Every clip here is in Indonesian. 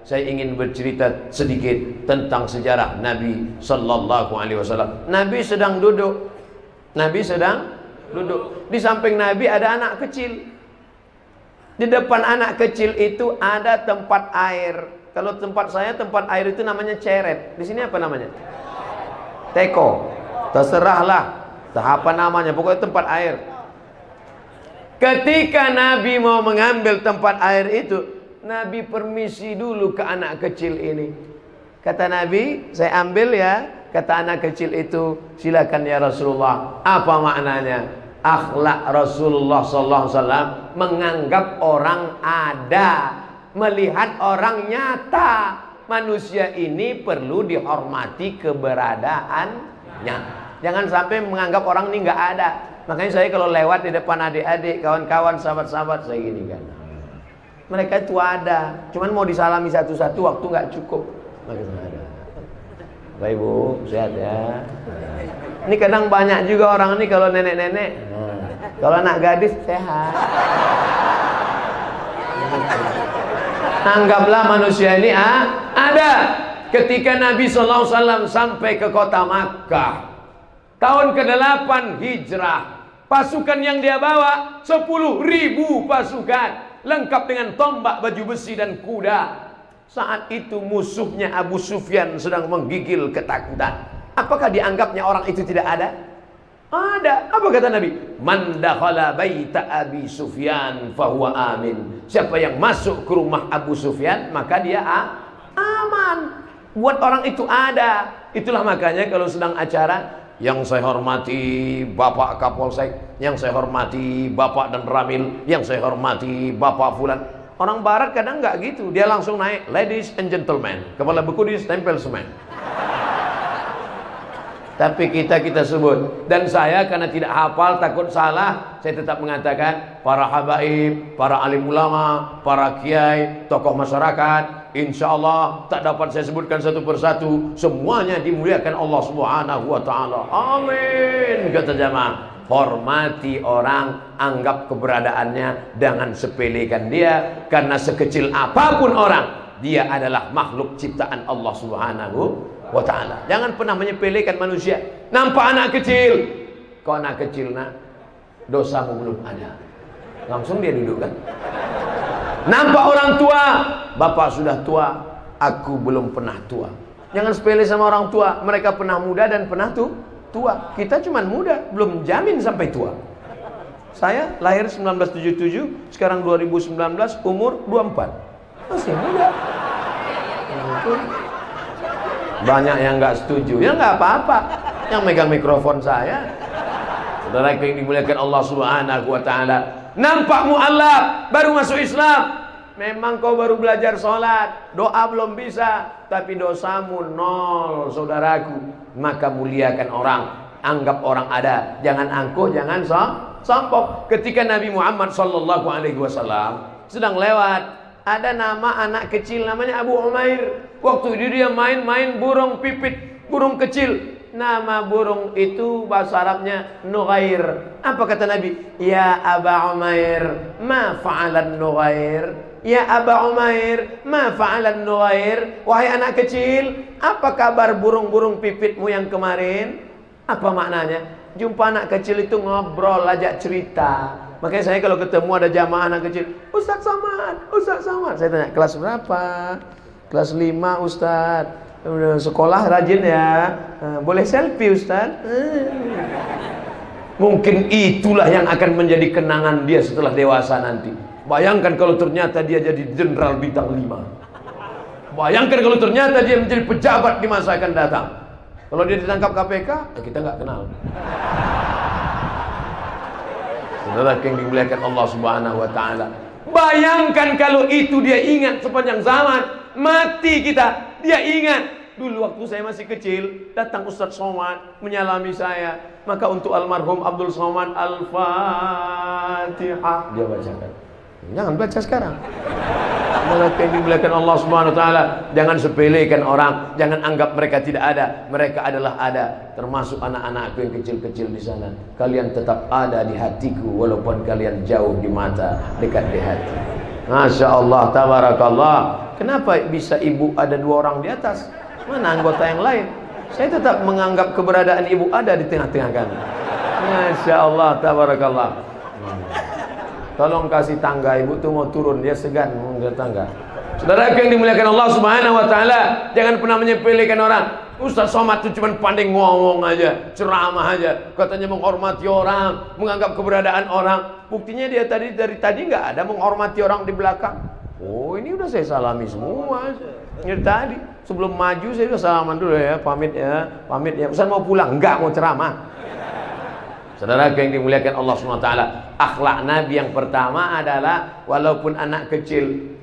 saya ingin bercerita sedikit tentang sejarah Nabi Sallallahu Alaihi Wasallam. Nabi sedang duduk. Nabi sedang duduk. Di samping Nabi ada anak kecil. Di depan anak kecil itu ada tempat air. Kalau tempat saya, tempat air itu namanya ceret. Di sini apa namanya? Teko. Terserahlah. Apa namanya? Pokoknya tempat air. Ketika Nabi mau mengambil tempat air itu, Nabi permisi dulu ke anak kecil ini. Kata Nabi, saya ambil ya. Kata anak kecil itu, silakan ya Rasulullah. Apa maknanya? Akhlak Rasulullah SAW menganggap orang ada, melihat orang nyata. Manusia ini perlu dihormati keberadaannya. Jangan sampai menganggap orang ini nggak ada. Makanya saya kalau lewat di depan adik-adik, kawan-kawan, sahabat-sahabat, saya gini kan. Mereka itu ada, cuman mau disalami satu-satu waktu nggak cukup. Makanya ada. Baik Bu, sehat ya. Ini kadang banyak juga orang ini kalau nenek-nenek. Kalau anak gadis sehat. Anggaplah manusia ini ada. Ketika Nabi SAW sampai ke kota Makkah, tahun ke-8 hijrah, pasukan yang dia bawa 10.000 pasukan, lengkap dengan tombak, baju besi dan kuda. Saat itu musuhnya Abu Sufyan sedang menggigil ketakutan. Apakah dianggapnya orang itu tidak ada? Ada. Apa kata Nabi? Man dakhala baita Abi Sufyan fahuwa amin. Siapa yang masuk ke rumah Abu Sufyan, maka dia aman. Buat orang itu ada. Itulah makanya kalau sedang acara, yang saya hormati Bapak Kapolsek, yang saya hormati Bapak dan Ramil, yang saya hormati Bapak Fulan. Orang barat kadang nggak gitu, dia langsung naik, ladies and gentlemen, kepala beku ditempel semen. Tapi kita sebut. Dan saya karena tidak hafal, takut salah, saya tetap mengatakan para habaib, para alim ulama, para kiai, tokoh masyarakat, insya Allah tak dapat saya sebutkan satu persatu, semuanya dimuliakan Allah Subhanahu wa Ta'ala. Amin. Kata jamaah, hormati orang, anggap keberadaannya, jangan sepelekan dia, karena sekecil apapun orang, dia adalah makhluk ciptaan Allah Subhanahu wa Ta'ala. Jangan pernah menyepelekan manusia. Nampak anak kecil, kau anak kecil nak, dosamu belum ada, langsung dia duduk kan. Nampak orang tua, bapak sudah tua, aku belum pernah tua. Jangan sepele sama orang tua, mereka pernah muda dan pernah tua. Kita cuman muda, belum jamin sampai tua. Saya lahir 1977, sekarang 2019, umur 24, masih muda. Banyak yang nggak setuju, ya nggak apa-apa. Yang megang mikrofon saya, saudara yang dimuliakan Allah Subhanahu wa Ta'ala. Nampak mu'alaf, baru masuk Islam. Memang kau baru belajar sholat, doa belum bisa, tapi dosamu nol, saudaraku. Maka muliakan orang, anggap orang ada, jangan angkuh, jangan sombong. Ketika Nabi Muhammad Sallallahu Alaihi Wasallam sedang lewat, ada nama anak kecil namanya Abu Umair. Waktu itu dia main-main burung pipit, burung kecil. Nama burung itu bahasa Arabnya Nughair. Apa kata Nabi? Ya Aba Umair, ma fa'alan Nughair? Ya Aba Umair, ma fa'alan Nughair? Wahai anak kecil, apa kabar burung-burung pipitmu yang kemarin? Apa maknanya? Jumpa anak kecil itu ngobrol, ajak cerita. Makanya saya kalau ketemu ada jamaah anak kecil, Ustaz Somad, Ustaz Somad. Saya tanya, kelas berapa? Kelas 5 Ustaz. Sekolah rajin ya. Boleh selfie Ustaz? Mungkin itulah yang akan menjadi kenangan dia setelah dewasa nanti. Bayangkan kalau ternyata dia jadi jenderal bintang 5. Bayangkan kalau ternyata dia menjadi pejabat di masa akan datang. Kalau dia ditangkap KPK, ya kita nggak kenal. Saudara yang dimuliakan Allah Subhanahu wa Ta'ala, bayangkan kalau itu dia ingat sepanjang zaman. Mati kita, dia ingat. Dulu waktu saya masih kecil, datang Ustaz Somad menyalami saya. Maka untuk almarhum Abdul Somad, Al-Fatihah dia bacakan. Jangan baca sekarang. Mereka yang dimuliakan Allah Subhanahu wa Ta'ala, jangan sepelekan orang, jangan anggap mereka tidak ada. Mereka adalah ada, termasuk anak-anakku yang kecil-kecil di sana. Kalian tetap ada di hatiku, walaupun kalian jauh di mata, dekat di hati. Masya Allah, tabarakallah. Kenapa bisa ibu ada 2 orang di atas? Mana anggota yang lain? Saya tetap menganggap keberadaan ibu ada di tengah-tengah kami. Masya Allah, tabarakallah. Tolong kasih tangga, ibu tuh mau turun, dia segan mau ke tangga. Saudara yang dimuliakan Allah Subhanahu wa taala, jangan pernah menyepelekan orang. Ustaz Somad itu cuma pandai ngomong aja, ceramah aja, katanya menghormati orang, menganggap keberadaan orang. Buktinya dia dari tadi nggak ada menghormati orang di belakang. Oh, ini udah saya salami semua. Ini tadi sebelum maju saya udah salaman dulu ya, pamit ya, pamit ya. Ustaz mau pulang, enggak mau ceramah. Saudara yang dimuliakan Allah Subhanahu wa taala, akhlak Nabi yang pertama adalah walaupun anak kecil,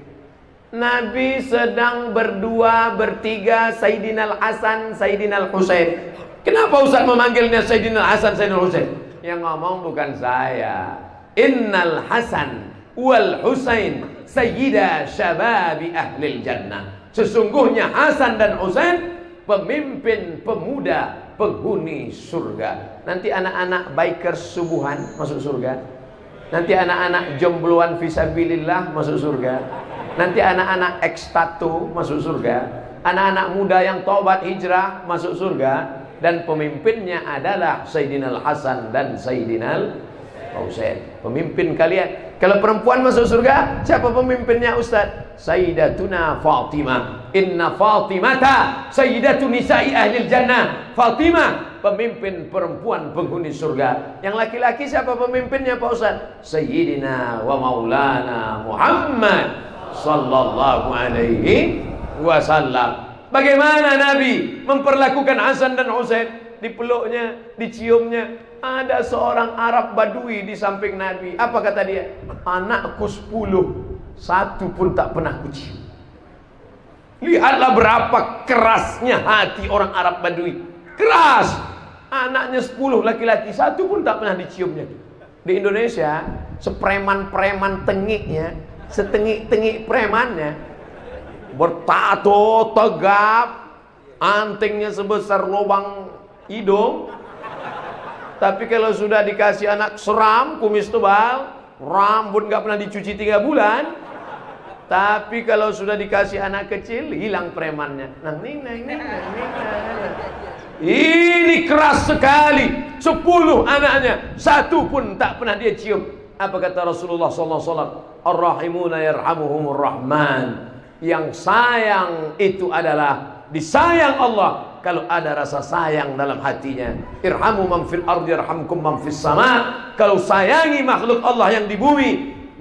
Nabi sedang berdua, bertiga, Sayyidina Al-Hasan, Sayyidina Al-Husain. Kenapa Ustaz memanggilnya Sayyidina Al-Hasan, Sayyidina Al-Husain? Yang ngomong bukan saya. Innal Hasan wal Husain sayyida syababi ahlil jannah. Sesungguhnya Hasan dan Husain pemimpin pemuda penghuni surga. Nanti anak-anak bikers subuhan masuk surga. Nanti anak-anak jombloan fisabilillah masuk surga. Nanti anak-anak ekstatu masuk surga. Anak-anak muda yang taubat hijrah masuk surga. Dan pemimpinnya adalah Sayyidina Al-Hasan dan Sayyidina Al-Husain. Pemimpin kalian. Kalau perempuan masuk surga, siapa pemimpinnya Ustaz? Sayyidatuna Fatimah. Inna Fatimata Sayyidatu nisa'i ahlil jannah. Fatimah pemimpin perempuan penghuni surga. Yang laki-laki siapa pemimpinnya Pak Ustaz? Sayyidina wa maulana Muhammad sallallahu alaihi wasallam. Bagaimana Nabi memperlakukan Hasan dan Husain? Dipeluknya, diciumnya. Ada seorang Arab Badui di samping Nabi. Apa kata dia? Anakku 10, 1 pun tak pernah kucium. Lihatlah berapa kerasnya hati orang Arab Badui. Keras. Anaknya 10 laki-laki, 1 pun tak pernah diciumnya. Di Indonesia, sepreman-preman tengiknya, setengik-tengik premannya, bertato tegap, antingnya sebesar lubang hidung. Tapi kalau sudah dikasih anak seram, kumis tebal, rambut nggak pernah dicuci 3 bulan. Tapi kalau sudah dikasih anak kecil, hilang premannya. Ini keras sekali. 10 anaknya, 1 pun tak pernah dia cium. Apa kata Rasulullah SAW? Ar-Rahimuna yarhamuhumur Rahman. Yang sayang itu adalah disayang Allah kalau ada rasa sayang dalam hatinya. Irhamu man fil ardi yarhamkum man fis sama. Kalau sayangi makhluk Allah yang di bumi,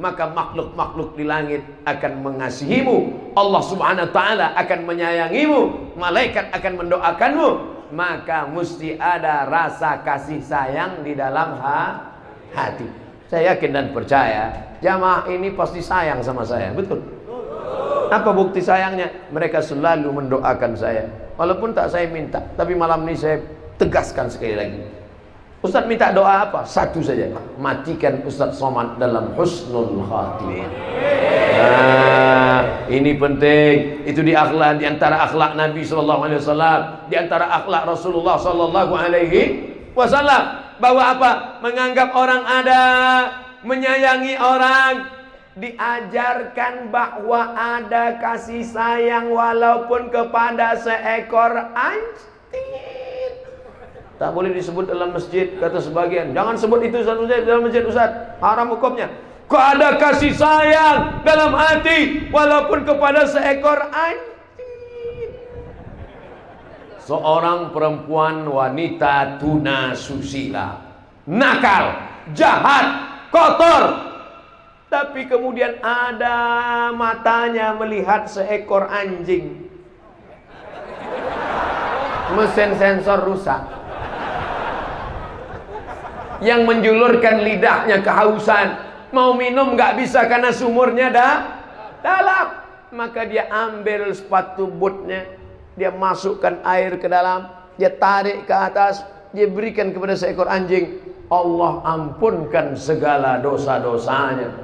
maka makhluk-makhluk di langit akan mengasihimu. Allah Subhanahu wa taala akan menyayangimu. Malaikat akan mendoakanmu. Maka mesti ada rasa kasih sayang di dalam hati. Saya yakin dan percaya jamaah ini pasti sayang sama saya. Betul? Apa bukti sayangnya? Mereka selalu mendoakan saya. Walaupun tak saya minta, tapi malam ini saya tegaskan sekali lagi. Ustaz minta doa apa? 1 saja. Matikan Ustaz Somad dalam husnul khatimah. Nah, ini penting. Itu di antara akhlak Nabi SAW, di antara akhlak Rasulullah SAW. Bahwa apa? Menganggap orang ada, menyayangi orang. Diajarkan bahwa ada kasih sayang walaupun kepada seekor anjing. Tak boleh disebut dalam masjid, kata sebagian. Jangan sebut itu dalam masjid Ustaz, haram hukumnya. Kok ada kasih sayang dalam hati walaupun kepada seekor anjing. Seorang perempuan wanita tuna susila, nakal, jahat, kotor. Tapi kemudian ada matanya melihat seekor anjing. Mesin sensor rusak. Yang menjulurkan lidahnya kehausan. Mau minum nggak bisa karena sumurnya dalam. Maka dia ambil sepatu bootnya, dia masukkan air ke dalam, dia tarik ke atas, dia berikan kepada seekor anjing. Allah ampunkan segala dosa-dosanya.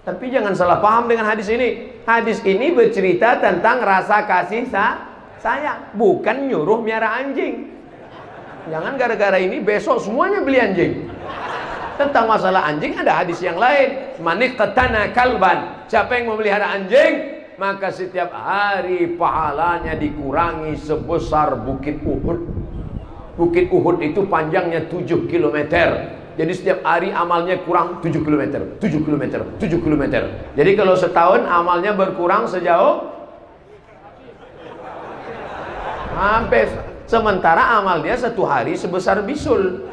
Tapi jangan salah paham dengan hadis ini. Hadis ini bercerita tentang rasa kasih sayang, bukan nyuruh miara anjing. Jangan gara-gara ini besok semuanya beli anjing. Tentang masalah anjing ada hadis yang lain. Maniqtana kalban, siapa yang memelihara anjing, maka setiap hari pahalanya dikurangi sebesar bukit Uhud. Bukit Uhud itu panjangnya 7 km. Jadi setiap hari amalnya kurang 7 km, 7 km, 7 km. Jadi kalau setahun amalnya berkurang sejauh hampir. Sementara amal dia satu hari sebesar bisul,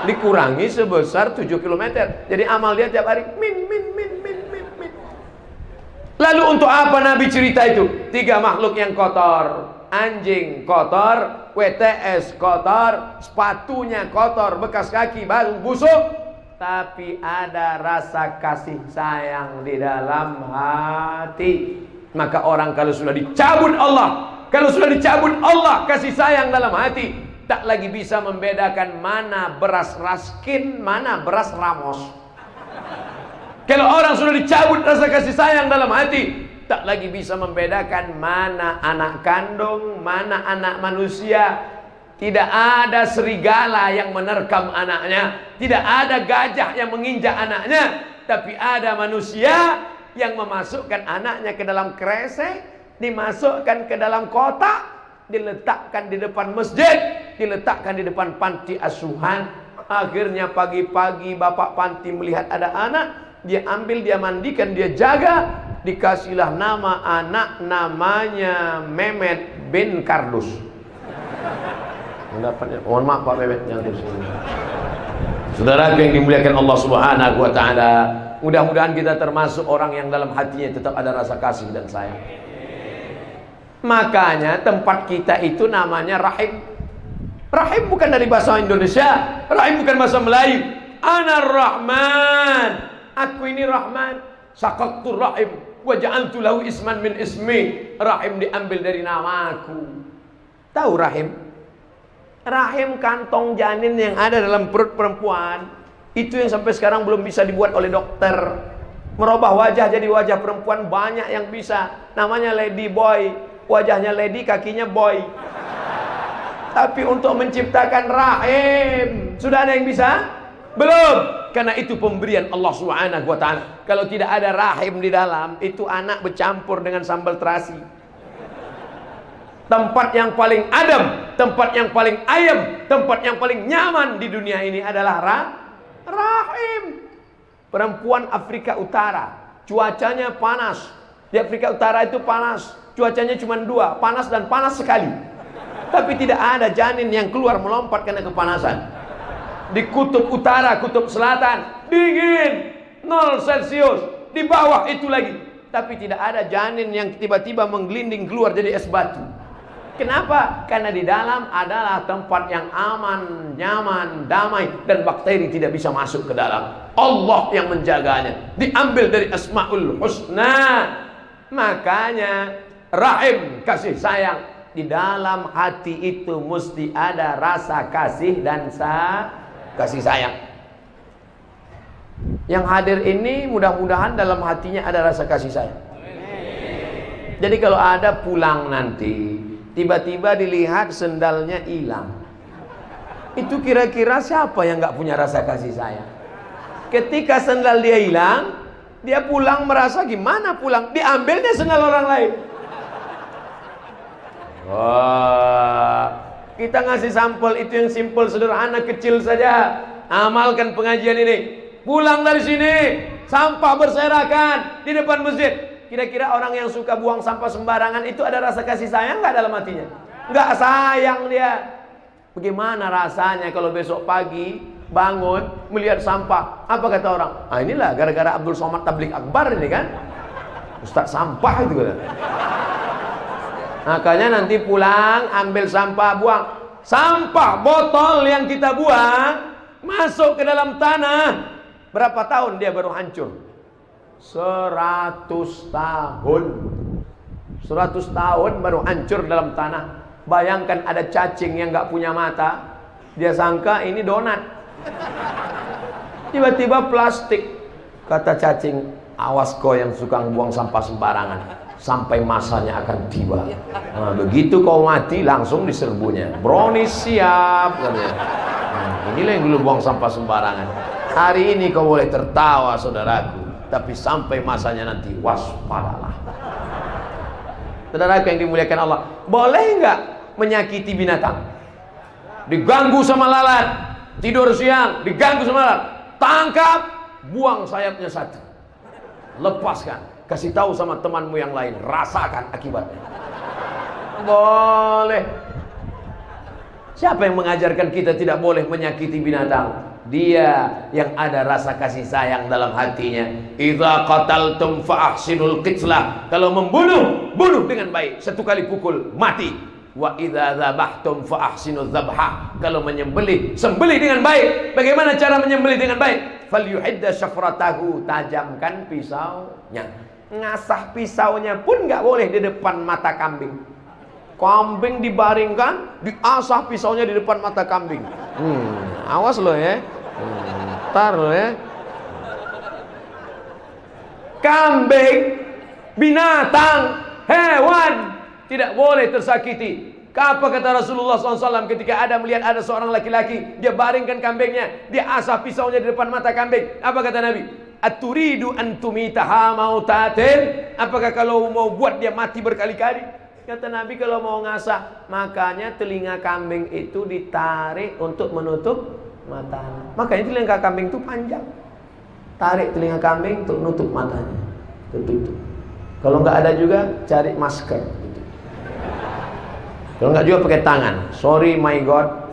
dikurangi sebesar 7 km. Jadi amal dia tiap hari min. Lalu untuk apa Nabi cerita itu? 3 makhluk yang kotor. Anjing kotor, WTS kotor, sepatunya kotor, bekas kaki baru busuk, tapi ada rasa kasih sayang di dalam hati. Maka orang kalau sudah dicabut Allah, kasih sayang dalam hati, tak lagi bisa membedakan mana beras raskin, mana beras ramos. Kalau orang sudah dicabut rasa kasih sayang dalam hati, tak lagi bisa membedakan mana anak kandung, mana anak manusia. Tidak ada serigala yang menerkam anaknya, tidak ada gajah yang menginjak anaknya, tapi ada manusia yang memasukkan anaknya ke dalam kresek, dimasukkan ke dalam kotak, diletakkan di depan masjid, diletakkan di depan panti asuhan. Akhirnya pagi-pagi bapak panti melihat ada anak, dia ambil, dia mandikan, dia jaga, dikasihlah nama anak, namanya Mehmet bin Kardus. Mendapatnya, mohon maaf Pak Mehmet yang di sini. Saudara yang dimuliakan Allah Subhanahu wa taala, mudah-mudahan kita termasuk orang yang dalam hatinya tetap ada rasa kasih dan sayang. Makanya tempat kita itu namanya rahim. Rahim bukan dari bahasa Indonesia, rahim bukan bahasa Melayu. Anar Rahman, aku ini Rahman. Sakaktur rahim wa ja'altu lahu isman min ismi. Rahim diambil dari namaku. Tahu rahim? Rahim kantong janin yang ada dalam perut perempuan. Itu yang sampai sekarang belum bisa dibuat oleh dokter. Merubah wajah jadi wajah perempuan banyak yang bisa. Namanya lady boy. Wajahnya lady, kakinya boy. Tapi untuk menciptakan rahim, sudah ada yang bisa? Belum. Karena itu pemberian Allah Subhanahu wa taala. Kalau tidak ada rahim di dalam, itu anak bercampur dengan sambal terasi. Tempat yang paling adem, tempat yang paling ayem, tempat yang paling nyaman di dunia ini adalah rahim. Perempuan Afrika Utara, cuacanya panas. Di Afrika Utara itu panas, cuacanya cuma 2, panas dan panas sekali. Tapi tidak ada janin yang keluar melompat karena kepanasan. Di kutub utara, kutub selatan, dingin 0 Celcius, di bawah itu lagi. Tapi tidak ada janin yang tiba-tiba menggelinding keluar jadi es batu. Kenapa? Karena di dalam adalah tempat yang aman, nyaman, damai, dan bakteri tidak bisa masuk ke dalam. Allah yang menjaganya. Diambil dari Asmaul Husna. Makanya rahim, kasih sayang. Di dalam hati itu mesti ada rasa kasih dan kasih sayang. Yang hadir ini mudah-mudahan dalam hatinya ada rasa kasih sayang. Jadi kalau ada pulang nanti, tiba-tiba dilihat sendalnya hilang, itu kira-kira siapa yang nggak punya rasa kasih sayang? Ketika sendal dia hilang, dia pulang merasa gimana pulang? Diambilnya sendal orang lain. Wah, kita ngasih sampel itu yang simpel, sederhana, kecil saja. Amalkan pengajian ini. Pulang dari sini, sampah berserakan di depan masjid. Kira-kira orang yang suka buang sampah sembarangan itu ada rasa kasih sayang nggak dalam hatinya? Nggak sayang dia. Bagaimana rasanya kalau besok pagi bangun melihat sampah? Apa kata orang? Ah, inilah gara-gara Abdul Somad Tabligh Akbar ini kan, Ustaz sampah itu kan. Makanya nanti pulang ambil sampah, buang. Sampah botol yang kita buang masuk ke dalam tanah. Berapa tahun dia baru hancur? 100 tahun. 100 tahun baru hancur dalam tanah. Bayangkan ada cacing yang gak punya mata, dia sangka ini donat, tiba-tiba plastik. Kata cacing, awas kau yang suka buang sampah sembarangan, sampai masanya akan tiba. Nah, begitu kau mati langsung diserbunya. Brownies siap katanya. Inilah yang dulu buang sampah sembarangan. Hari ini kau boleh tertawa saudaraku, tapi sampai masanya nanti waspadalah. Saudaraku yang dimuliakan Allah, boleh nggak menyakiti binatang? Diganggu sama lalat, tidur siang diganggu sama lalat, tangkap, buang sayapnya satu, lepaskan, kasih tahu sama temanmu yang lain, rasakan akibatnya. Boleh. Siapa yang mengajarkan kita tidak boleh menyakiti binatang? Dia yang ada rasa kasih sayang dalam hatinya. Idza qataltum fa ahsinul qitlah. Kalau membunuh, bunuh dengan baik. Satu kali pukul, mati. Wa idza dzabhtum fa ahsinuz dzabha. Kalau menyembelih, sembelih dengan baik. Bagaimana cara menyembelih dengan baik? Falyuhidda syafratahu. Tajamkan pisaunya. Ngasah pisaunya pun nggak boleh di depan mata kambing. Kambing dibaringkan, diasah pisaunya di depan mata kambing. Awas lo ya. Ntar lo ya. Kambing, binatang, hewan tidak boleh tersakiti. Apa kata Rasulullah SAW ketika ada melihat ada seorang laki-laki, dia baringkan kambingnya, dia asah pisaunya di depan mata kambing. Apa kata Nabi? Aturidu antumitaha mautatin. Apakah kalau mau buat dia mati berkali-kali? Kata Nabi kalau mau ngasah, makanya telinga kambing itu ditarik untuk menutup matanya. Makanya telinga kambing itu panjang. Tarik telinga kambing untuk nutup matanya. Tutup. Kalau nggak ada juga cari masker. Kalau nggak juga pakai tangan. Sorry my God,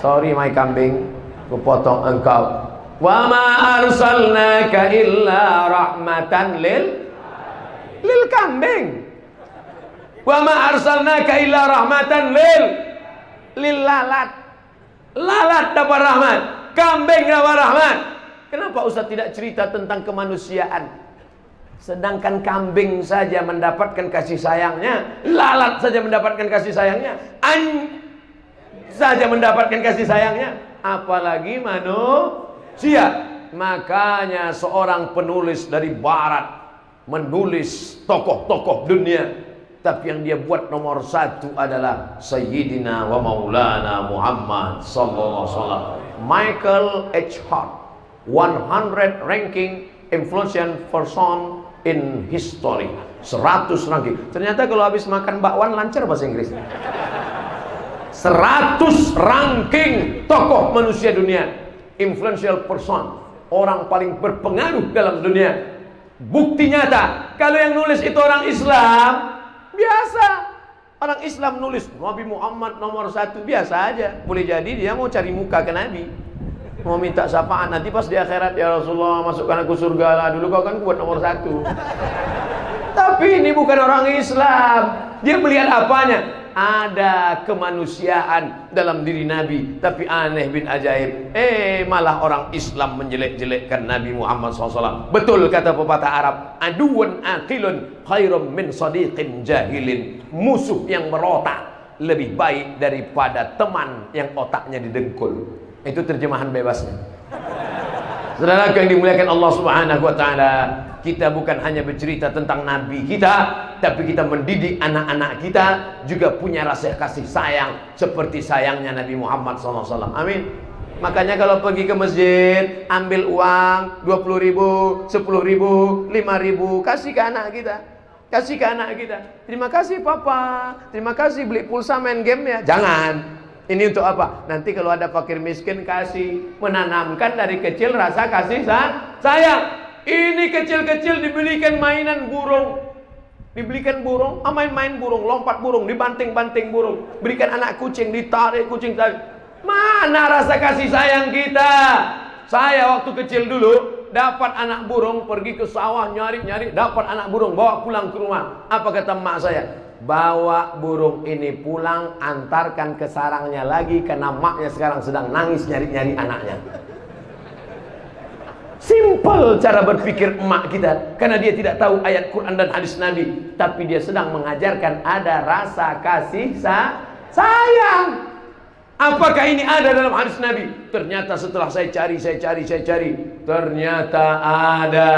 sorry my kambing, kupotong engkau. Wa ma arsalnaka illa rahmatan lil kambing. Wa ma arsalnaka illa rahmatan lil lalat. Lalat dapat rahmat, kambing dapat rahmat. Kenapa Ustaz tidak cerita tentang kemanusiaan? Sedangkan kambing saja mendapatkan kasih sayangnya, lalat saja mendapatkan kasih sayangnya, saja mendapatkan kasih sayangnya, apalagi manusia. Makanya seorang penulis dari barat menulis tokoh-tokoh dunia, tapi yang dia buat nomor satu adalah Sayyidina wa Maulana Muhammad sallallahu alaihi wasallam. Michael H. Hart, 100 ranking influential person in history. 100 ranking. Ternyata kalau habis makan bakwan lancar bahasa Inggris. 100 ranking tokoh manusia dunia, influential person, orang paling berpengaruh dalam dunia. Bukti nyata, kalau yang nulis itu orang Islam, biasa. Orang Islam nulis Nabi Muhammad nomor satu, biasa aja. Boleh jadi dia mau cari muka ke Nabi, mau minta syafaat nanti pas di akhirat, ya Rasulullah masukkan aku surga lah, dulu kau kan buat nomor satu. Tapi ini bukan orang Islam. Dia melihat apanya? Ada kemanusiaan dalam diri Nabi. Tapi aneh bin ajaib, malah orang Islam menjelek-jelekkan Nabi Muhammad SAW. Betul kata pepatah Arab, aduun aqilun khairum min sadiqin jahilin. Musuh yang berotak lebih baik daripada teman yang otaknya didengkul. Itu terjemahan bebasnya. Saudara yang dimuliakan Allah Subhanahu wa taala, kita bukan hanya bercerita tentang nabi kita, tapi kita mendidik anak-anak kita juga punya rasa kasih sayang seperti sayangnya Nabi Muhammad SAW. Amin. Makanya kalau pergi ke masjid, ambil uang 20.000, 10.000, 5.000, kasih ke anak kita. Kasih ke anak kita. Terima kasih papa, terima kasih beli pulsa main game ya. Jangan. Ini untuk apa? Nanti kalau ada fakir miskin kasih. Menanamkan dari kecil rasa kasih sayang. Ini kecil-kecil dibelikan mainan burung. Dibelikan burung, main-main burung, lompat burung, dibanting-banting burung. Berikan anak kucing, ditarik kucing tarik. Mana rasa kasih sayang kita? Saya waktu kecil dulu dapat anak burung, pergi ke sawah nyari-nyari, dapat anak burung, bawa pulang ke rumah. Apa kata emak saya? Bawa burung ini pulang, antarkan ke sarangnya lagi, karena maknya sekarang sedang nangis nyari-nyari anaknya. Simple cara berpikir emak kita, karena dia tidak tahu ayat Quran dan hadis Nabi, tapi dia sedang mengajarkan ada rasa kasih sayang. Apakah ini ada dalam hadis Nabi? Ternyata setelah saya cari, ternyata ada.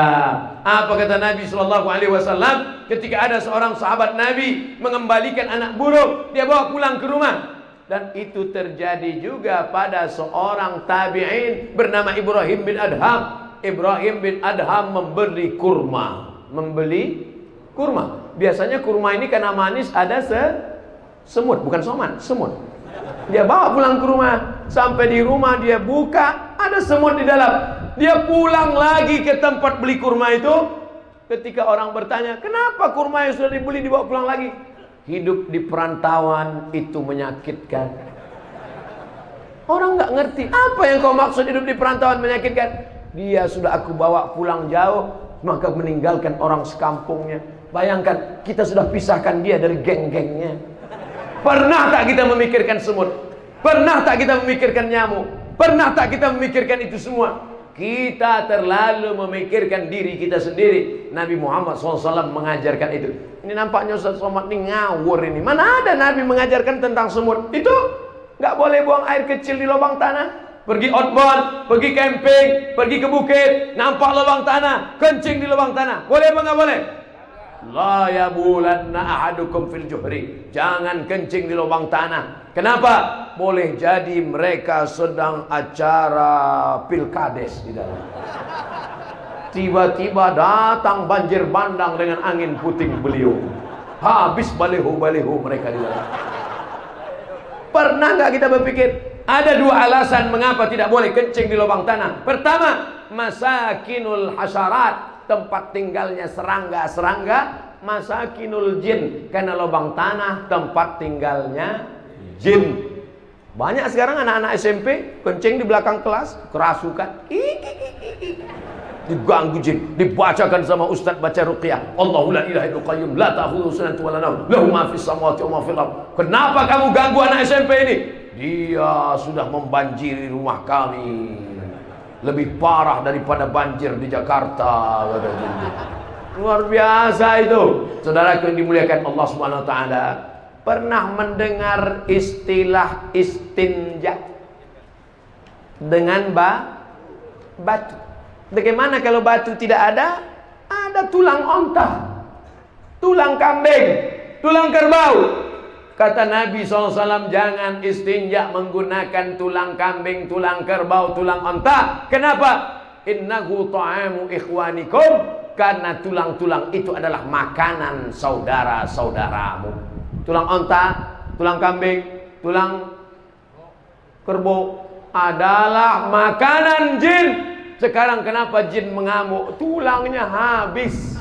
Apa kata Nabi SAW ketika ada seorang sahabat Nabi mengembalikan anak burung, dia bawa pulang ke rumah. Dan itu terjadi juga pada seorang tabi'in bernama Ibrahim bin Adham. Ibrahim bin Adham membeli kurma. Membeli kurma. Biasanya kurma ini karena manis ada semut, bukan soman, semut. Dia bawa pulang ke rumah. Sampai di rumah dia buka, ada semut di dalam. Dia pulang lagi ke tempat beli kurma itu. Ketika orang bertanya, kenapa kurma yang sudah dibeli dibawa pulang lagi? Hidup di perantauan itu menyakitkan. Orang nggak ngerti apa yang kau maksud hidup di perantauan menyakitkan. Dia sudah aku bawa pulang jauh, maka meninggalkan orang sekampungnya. Bayangkan, kita sudah pisahkan dia dari geng-gengnya. Pernah tak kita memikirkan semut? Pernah tak kita memikirkan nyamuk? Pernah tak kita memikirkan itu semua? Kita terlalu memikirkan diri kita sendiri. Nabi Muhammad SAW mengajarkan itu. Ini nampaknya Ustaz Somad ini ngawur ini. Mana ada Nabi mengajarkan tentang semut? Itu nggak boleh buang air kecil di lubang tanah. Pergi outbound, pergi camping, pergi ke bukit, nampak lubang tanah, kencing di lubang tanah. Boleh apa nggak boleh? La yabulanna ahadukum fil juhri. Jangan kencing di lubang tanah. Kenapa? Boleh jadi mereka sedang acara pilkades di dalam. Tiba-tiba datang banjir bandang dengan angin puting beliung. Habis baliho-baliho mereka di dalam. Pernah nggak kita berpikir? Ada dua alasan mengapa tidak boleh kencing di lubang tanah. Pertama, masakinul hasyarat, tempat tinggalnya serangga-serangga. Masakinul jin, karena lubang tanah tempat tinggalnya jin. Banyak sekarang anak-anak SMP kencing di belakang kelas, kerasukan, diganggu jin, dibacakan sama ustaz baca ruqyah. Allahu la ilaha illa qayyum la ta'khudhuhu sinatun wa la nawm lahu ma fis samawati wa ma fil ardh. Kenapa kamu ganggu anak SMP ini? Dia sudah membanjiri rumah kami. Lebih parah daripada banjir di Jakarta, kata jin. Luar biasa itu. Saudaraku yang dimuliakan Allah Subhanahu wa taala, pernah mendengar istilah istinja dengan batu? Bagaimana kalau batu tidak ada? Ada tulang onta, tulang kambing, tulang kerbau. Kata Nabi SAW, jangan istinja menggunakan tulang kambing, tulang kerbau, tulang onta. Kenapa? Innahu ta'amu ikhwanikum. Karena tulang-tulang itu adalah makanan saudara-saudaramu. Tulang onta, tulang kambing, tulang kerbau adalah makanan jin. Sekarang kenapa jin mengamuk? Tulangnya habis.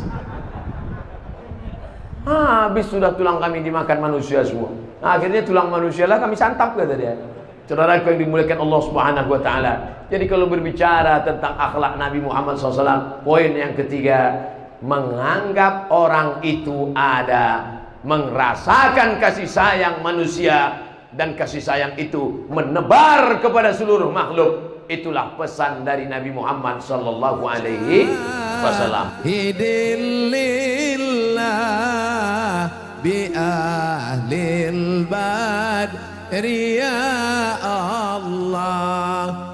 Habis sudah tulang kami dimakan manusia semua. Nah, akhirnya tulang manusia lah kami santap, kata dia. Saudaraku yang dimuliakan Allah Subhanahu wa taala. Jadi kalau berbicara tentang akhlak Nabi Muhammad SAW, poin yang ketiga, menganggap orang itu ada, merasakan kasih sayang manusia, dan kasih sayang itu menebar kepada seluruh makhluk. Itulah pesan dari Nabi Muhammad sallallahu alaihi wasallam. Hidilillah bi ahlil badri ya Allah.